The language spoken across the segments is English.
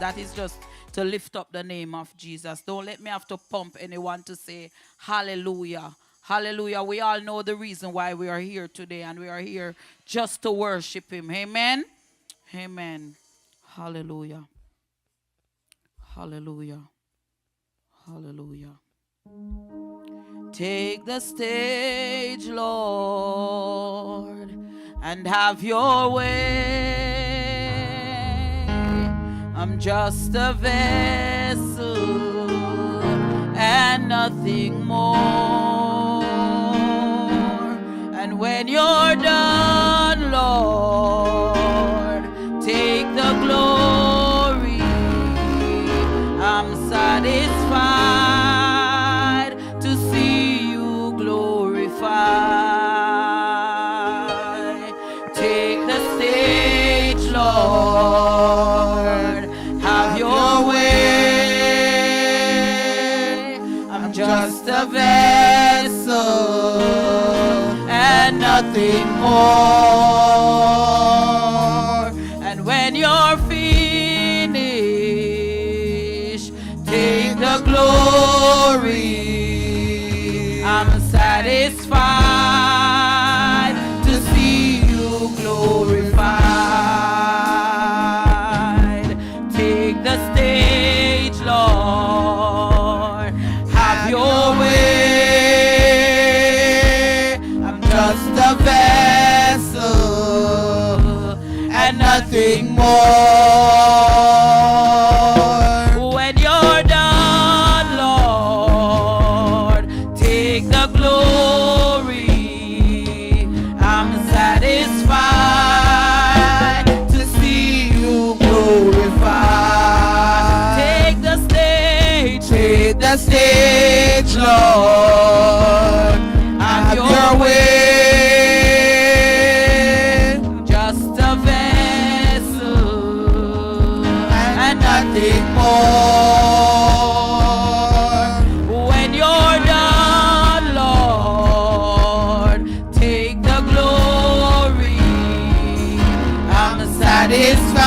That is just to lift up the name of Jesus. Don't let me have to pump anyone to say hallelujah. Hallelujah. We all know the reason why we are here today, and we are here just to worship him. Amen. Amen. Hallelujah. Hallelujah. Hallelujah. Take the stage, Lord, and have your way. I'm just a vessel and nothing more. And when you're done, Lord, take the glory. I'm satisfied to see you glorified. Take the stage, Lord, have your way. I'm just a vessel and nothing more. And when you're finished, take the glory. I'm satisfied to see you glorified. Take the stage, Lord, have your way. I'm just a vessel and nothing more. When you're done, Lord, take the glory. I'm satisfied to see you glorified. Take the stage, Lord, have your way. Just a vessel and nothing more. When you're done, Lord, take the glory. I'm satisfied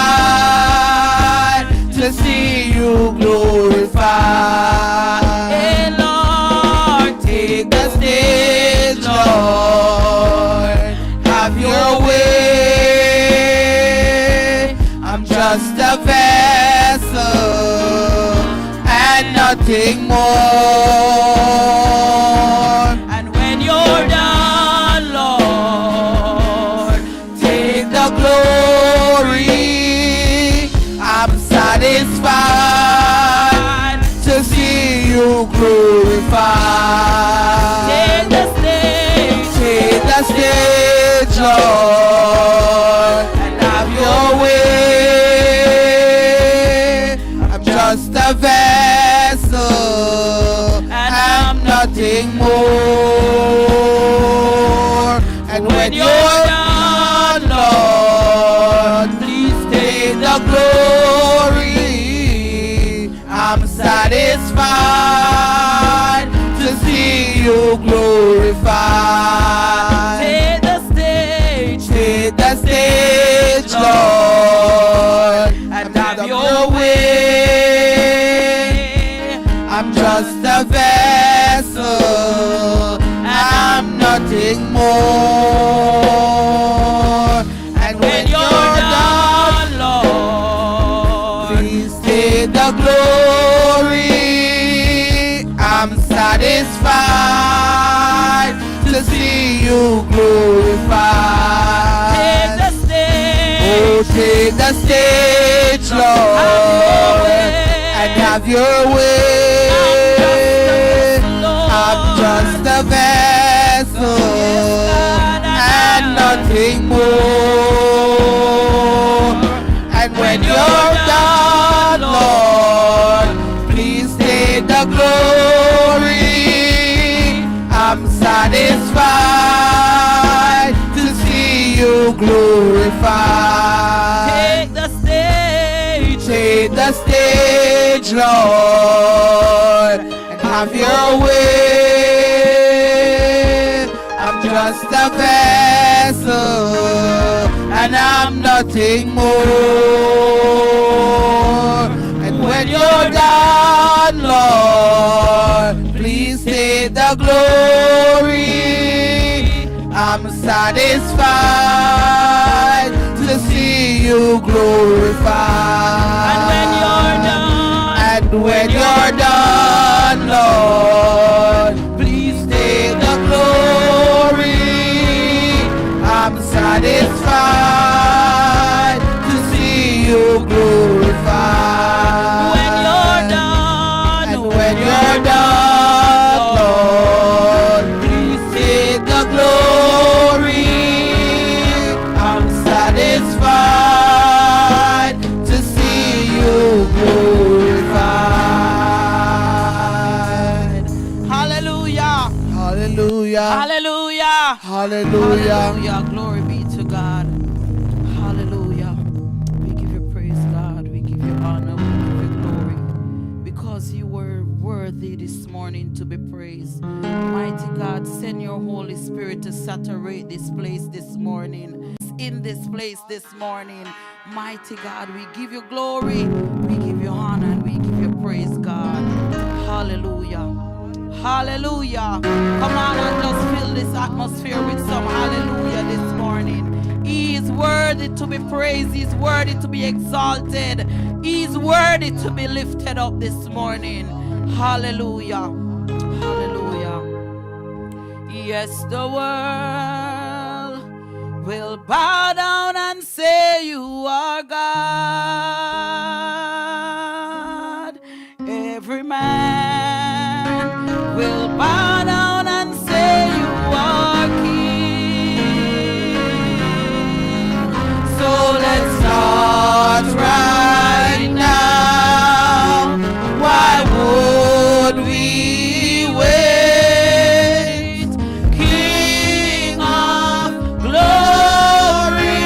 to see you glorified. Hey, Lord, take the stage, Lord, have your way. I'm just a vessel and nothing more. And when you're done, Lord, take the glory. I'm satisfied to see you glorified. Take the stage, Lord, and have your way. I'm just a vessel and I'm nothing more. And when you're done, Lord, please take the glory. I'm satisfied to see you glorified. Take the stage, Lord, and have your way. I'm just a vessel, I'm nothing more. And when you're done, Lord, please take the glory. I'm satisfied to see you glorified. Take the stage, Lord, and have your way. I'm just a vessel and nothing more. And when you're done, Lord, please take the glory. I'm satisfied to see you glorified. Take the stage, Lord, and have your way. I'm just a vessel and I'm nothing more. when you're done, Lord, please take the glory. I'm satisfied to see you glorified. And when you're done, Lord, please take the glory. I'm satisfied to see you glorified. And when you're done, Lord, please take the glory. I'm satisfied to see you glorified. Hallelujah. Hallelujah. Hallelujah. Hallelujah. Hallelujah. Glory be to God. Hallelujah. We give you praise, God. We give you honor. We give you glory. Because you were worthy this morning to be praised. Mighty God, send your Holy Spirit to saturate this place this morning. In this place this morning. Mighty God, we give you glory. We give you honor. And we give you praise, God. Hallelujah. Hallelujah. Come on and just fill this atmosphere with some hallelujah this morning. He is worthy to be praised. He is worthy to be exalted. He is worthy to be lifted up this morning. Hallelujah. Hallelujah. Yes, the world will bow down and say you are God. Every man will bow down and say you are King. So let's start right now. Why would we wait? King of glory,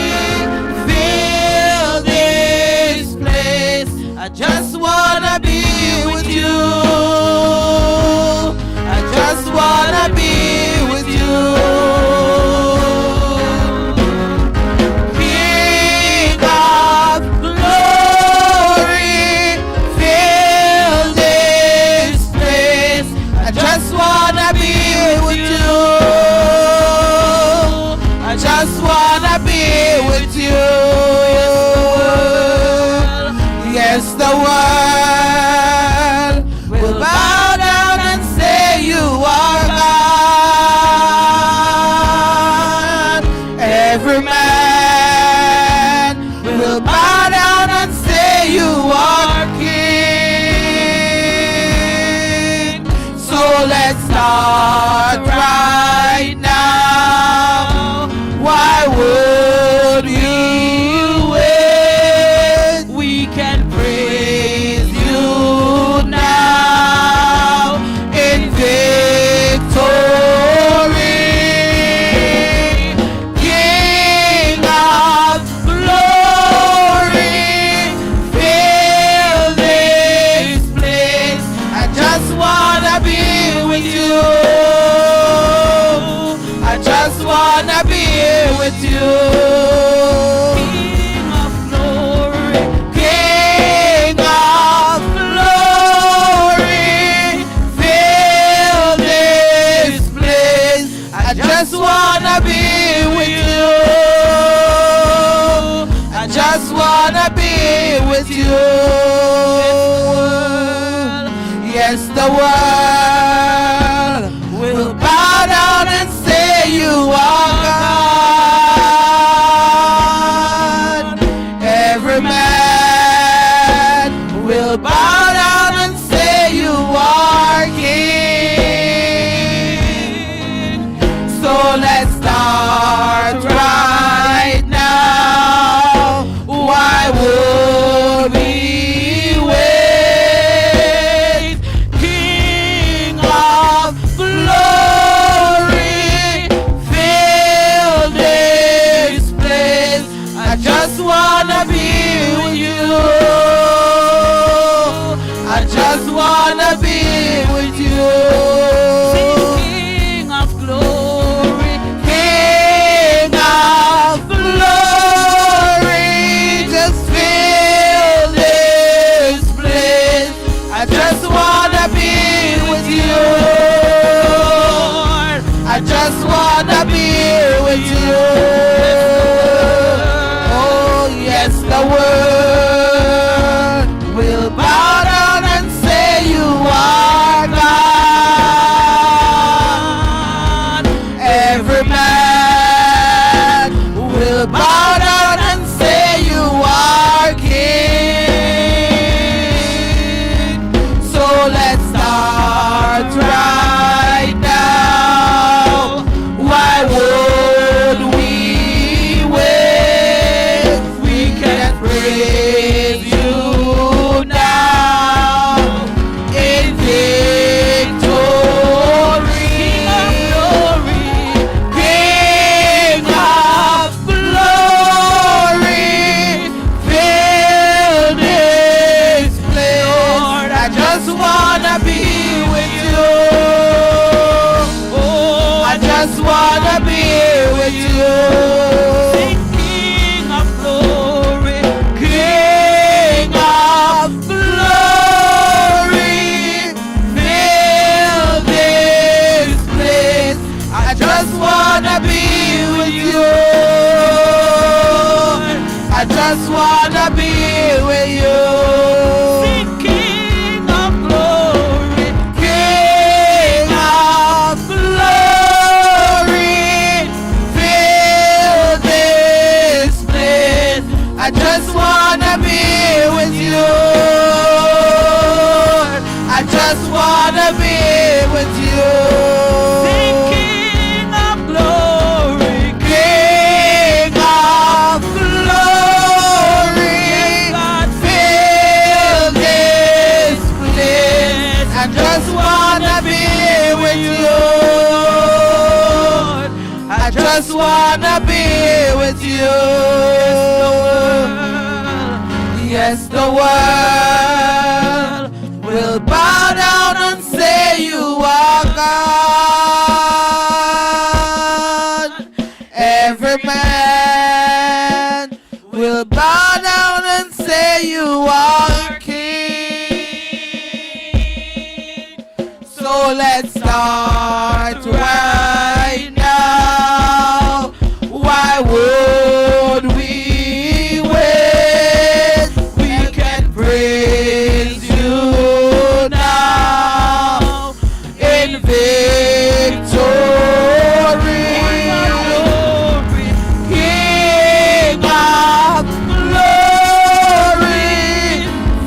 fill this place. I just wanna be with you. I just wanna be with you. King of glory, fill this place. I just wanna be with you. I just wanna be with you. Yes, the world will bow down and say you are God. Every man will bow down and say you are King. So let's start right now. Why would you wait? We can praise you now in victory. King of glory, fill this place. I just wanna be with you. I just wanna be with you. King of glory, King of glory, fill this place. I just wanna be with you. I just wanna be with you. Yes, the world will bow down and say you are God. Every man will bow down and say you are King. So let's start right now. Why would we wait? King of glory, fill this place. I just wanna be with you. I just wanna be with you. King of glory, King of glory, just fill this place. the world will bow down and say you are God. Every man will bow down and say you are King. So let's start right now. Why would we wait? We can praise you now in victory. King of glory, fill this place. Lord, I just wanna be with you. Oh, I just wanna be with you. King of glory, King of glory, fill this place. I just wanna be with you. I just wanna be with you. King of glory, King of glory, fill this place. I just wanna be with you. I just wanna be with you. King of glory, King of glory, fill this place. I just wanna be with you. I just wanna be with you. Yes, the world will bow down and say you are God. Every man will bow down and say you are King. So let's start right now. Why would we wait? We can praise you now in victory. King of glory,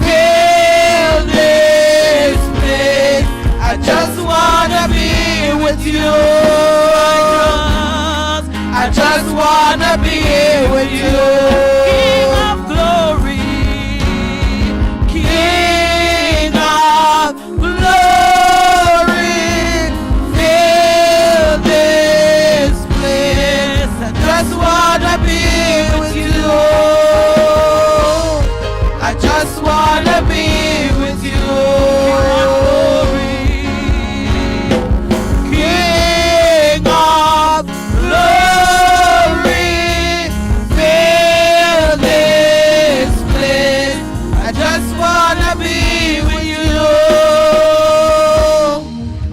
fill this place. I just wanna be with you. I just wanna be with you. King of glory, King of glory, fill this place. I just wanna be with you. I just wanna be with you. King of glory, fill this place. I just wanna be with you.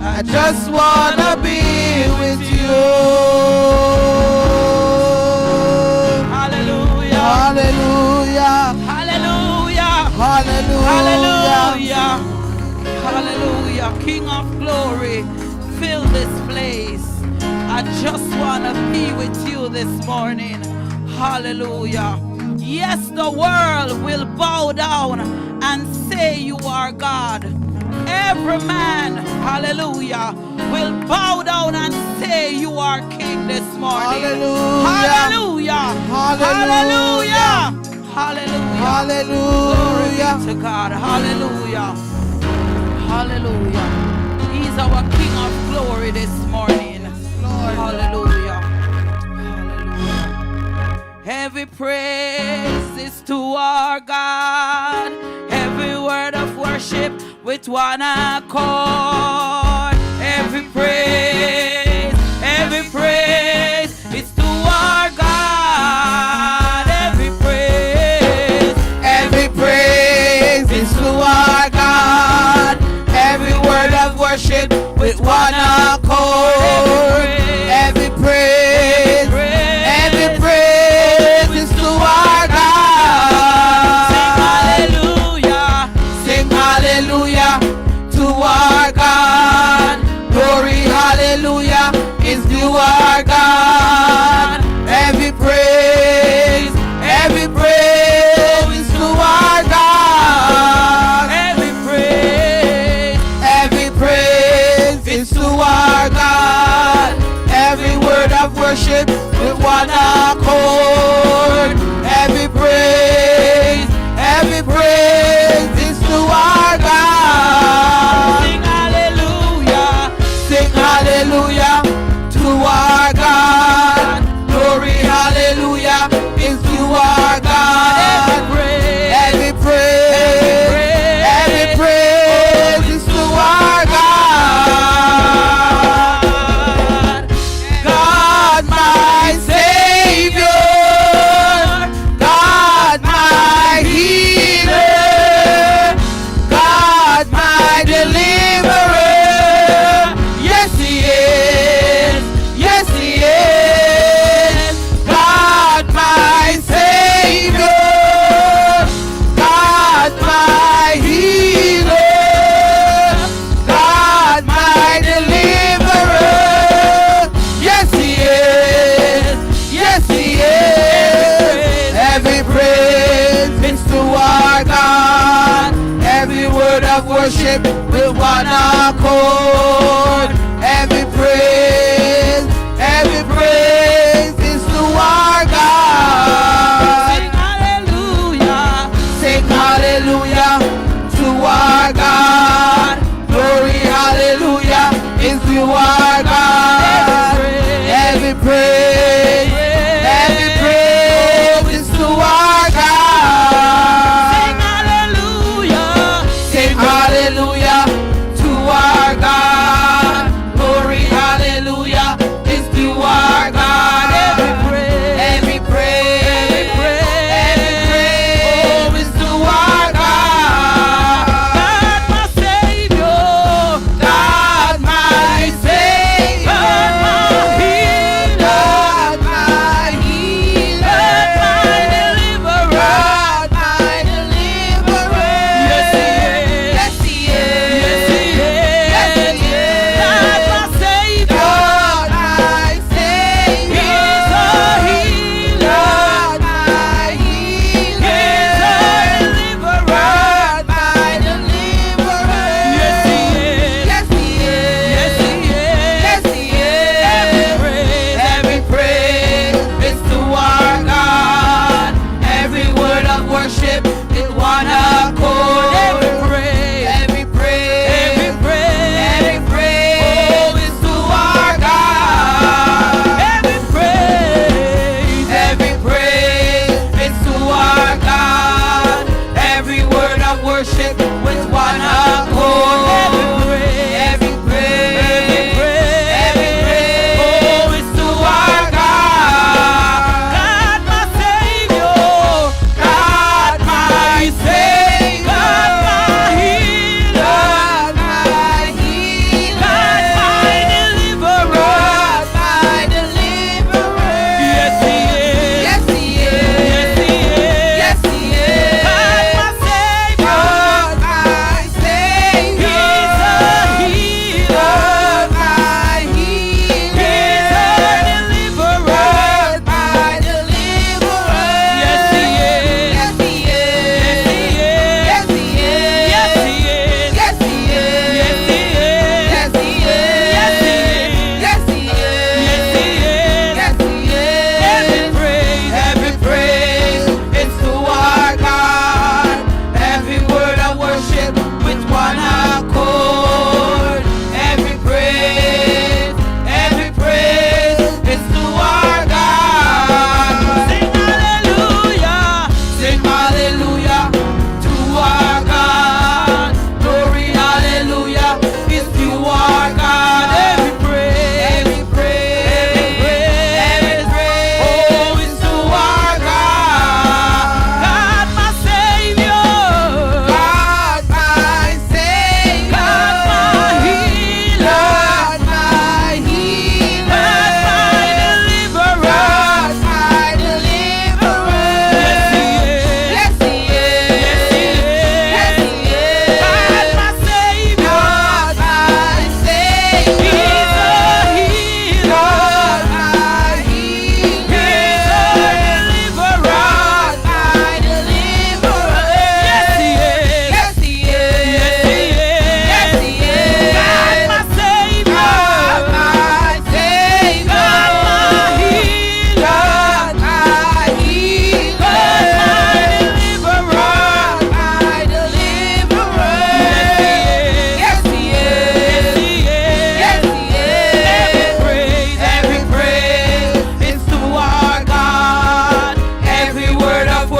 I just wanna be with you. Hallelujah. Hallelujah. Hallelujah. Hallelujah. Hallelujah. King of glory, fill this place. I just want to be with you this morning. Hallelujah. Yes, the world will bow down and say you are God. Every man, hallelujah, will bow down and say you are King this morning. Hallelujah. Hallelujah. Hallelujah. Hallelujah. Hallelujah. Glory be to God. Hallelujah. Hallelujah. He's our King of glory this morning. Lord. Hallelujah. Hallelujah. Every praise is to our God. Every word of worship with one accord. Every praise is to our God. Every praise is to our God. Every word of worship with one accord. Every praise is to our God.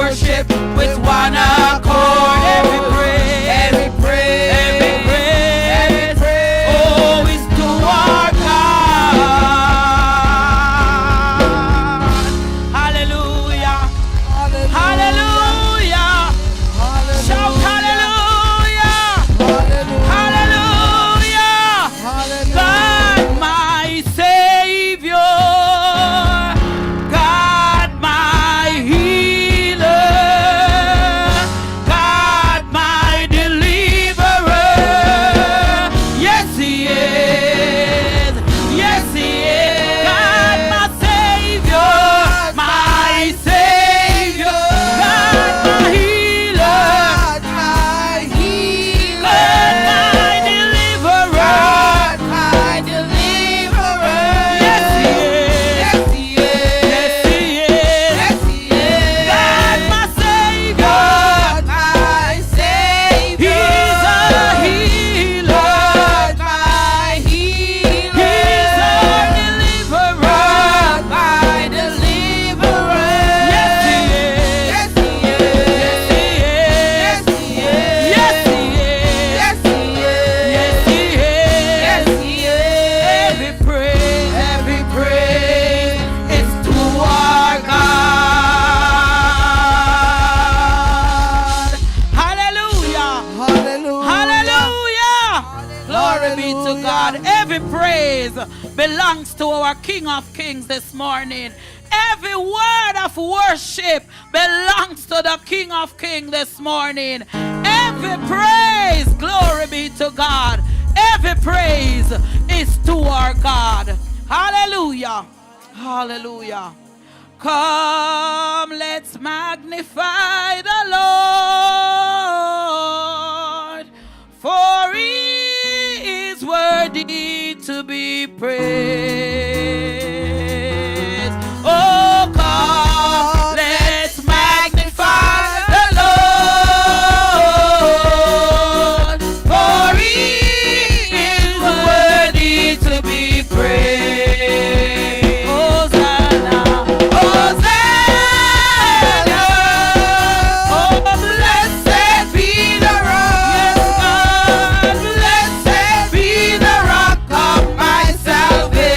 worship with one accord. Every praise, every praise, every praise, every praise, oh, is to our God. Hallelujah, hallelujah, hallelujah. Shout hallelujah, hallelujah, hallelujah. God my Savior, God my healer, God my deliverer. Yes, He is. Yes, He is. God my Savior, my Savior, God my healer, God my healer, God my deliverer, God my deliverer. Yes, He is. Yes, He is. Yes, He is. Yes, He is. God my Savior, God my Savior. He's a healer, God my healer. He's our deliverer, my deliverer. Yes, He is. Yes, He is. Yes, He is. Yes, He is. Yes, He is. Yes, He is. Yes, He is. Every praise is to our God. Hallelujah. Hallelujah. Glory be to God. Every praise belongs to our King of Kings this morning. Every word of worship belongs to the King of Kings this morning. Every praise, glory be to God. Every praise is to our God. Hallelujah. Hallelujah. Come, let's magnify the Lord, for He is worthy to be praised. Oh, come, let's magnify the Lord, for He is worthy to be praised. Hosanna, Hosanna, oh, blessed be the rock, yes, God, blessed be the rock of my salvation.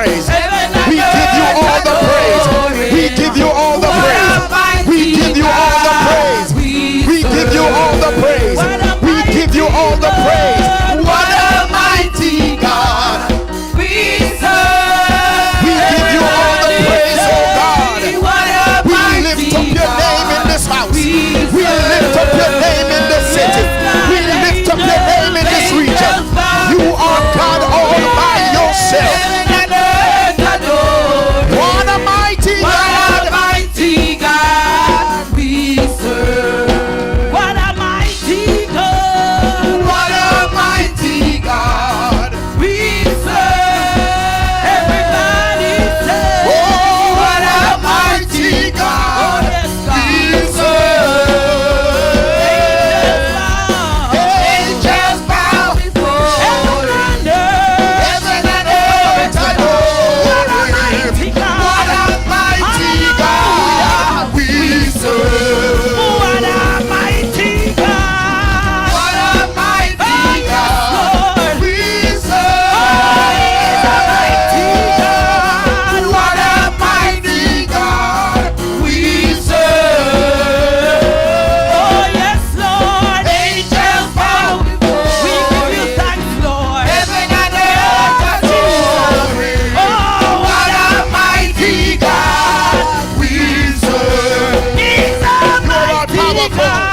praise. We give you all the praise. We give you all the praise. We give you all the praise. We give you all the praise. We give you all the praise. What a mighty God we serve. We give you all the praise, oh God. We lift up your name in this house. We lift up your name in this city. We lift up your name in this region. You are God all by yourself. What a mighty God we serve. What a mighty God. What a mighty God We serve. Everybody say, Oh, what a mighty God yes, we God. serve. Angels bow before Heaven and earth. heaven and earth adore him. What a mighty God we serve. What a mighty God. What a mighty God Lord. we serve. What a mighty God we serve. Oh, yes, Lord. Angels bow We before give you him. thanks, Lord. Heaven and earth adore him. Oh, What a mighty God we serve. He's a mighty God.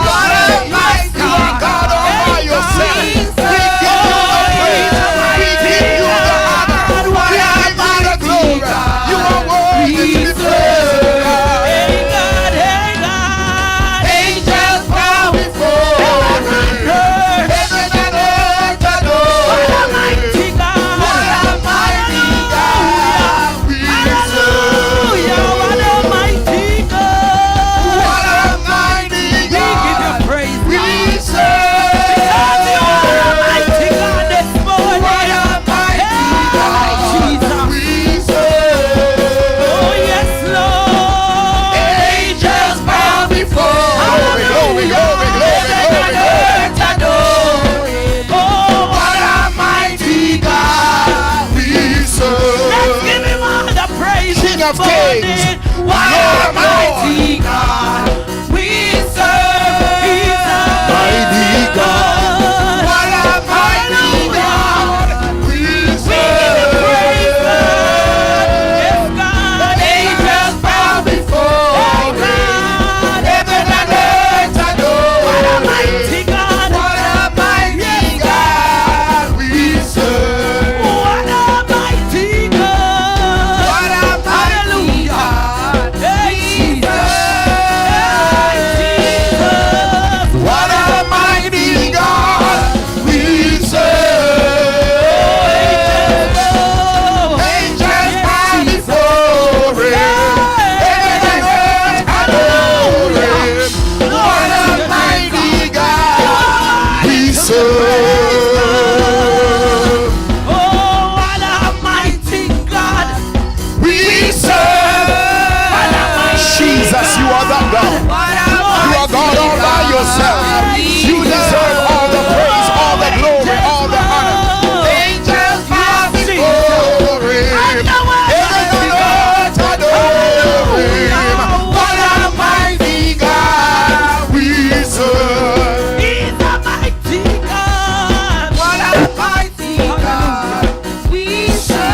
What a mighty God all by yourself. We give you the praise. We give you the honor. We give you the glory. You are worthy to be praised, God. Hey, God, hey, God. Angels bow before him. Heaven and earth adore What a him. mighty God. What a mighty God we serve. Hallelujah. What a mighty God. What a mighty We give you God praise, we God. serve. You are a mighty God this morning. What a mighty God Jesus. we serve. Oh, yes, Lord. Angels bow before. Glory, glory, glory, Oh, What a mighty God we let's serve. give him all the praise King this of kings, morning. What Lord a of mighty God we serve. He's a Mighty God. God. What a mighty God we We give him praise, serve. God. Yes, God. Angels bow before him. God. Heaven and earth adore What a him. mighty God. What a mighty God we serve. What a mighty God. What a mighty God Hey, Jesus. Hey, Jesus. What a mighty God we serve. Oh, Angels bow before him. Heaven and earth adore him. What a mighty God we serve. oh, what a mighty God. We serve. Jesus, you are that God. You are God all by yourself. You deserve all the praise, all the glory, all the honor. Angels bow before him. Heaven and earth adore him. What a mighty God we serve. He's a mighty God. What a mighty God we serve.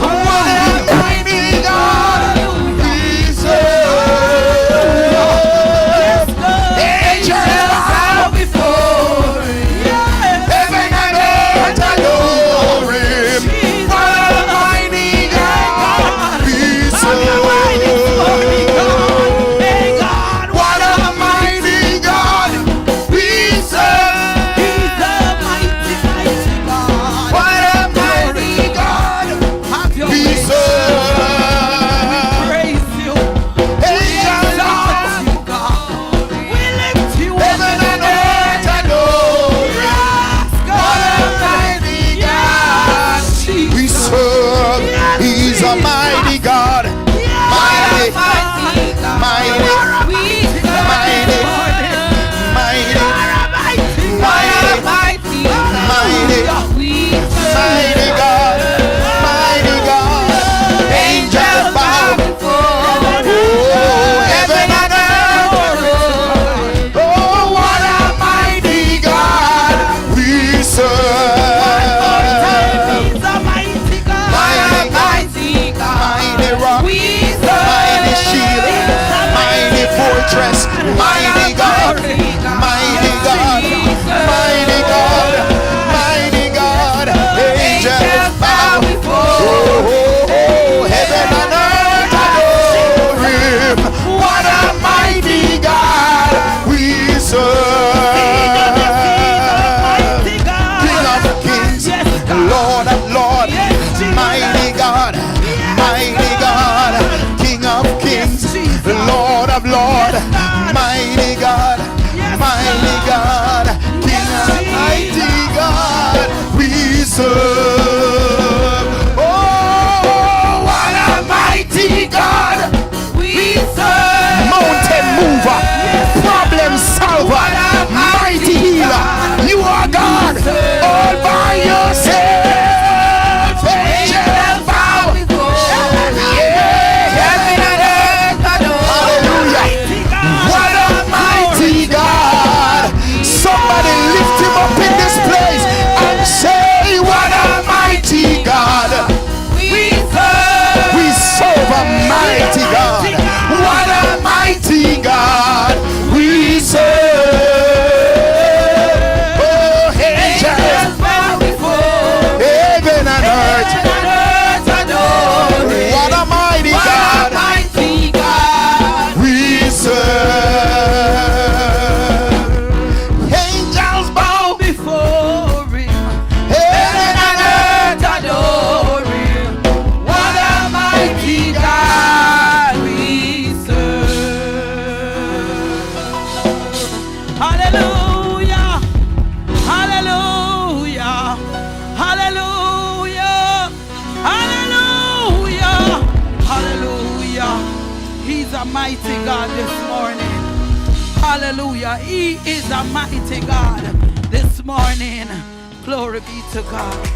What a mighty God we serve. mighty rock, mighty shield, mighty fortress, mighty God, mighty God, mighty God, mighty God. Angels bow before heaven and earth adore him. What a mighty God we serve. King of kings, Lord of lords, mighty God, mighty God. King of kings, Lord of lords, mighty God, mighty God. King of mighty God we serve. Oh, what a mighty God we serve. Mountain mover, problem solver, mighty healer. You are God all by yourself. Angels bow. Yeah. Hallelujah. What a mighty God. Somebody lift him up in this place and say, what a mighty God we serve. We serve a mighty God. What a mighty God we serve. Oh, angels bow before heaven and earth adore him. What a mighty God we serve. Angels bow before him. Heaven and earth adore him. What a mighty God we serve. Hallelujah. Hallelujah. Hallelujah. Hallelujah. Hallelujah. He's a mighty God this morning. Hallelujah. He is a mighty God this morning. Glory be to God.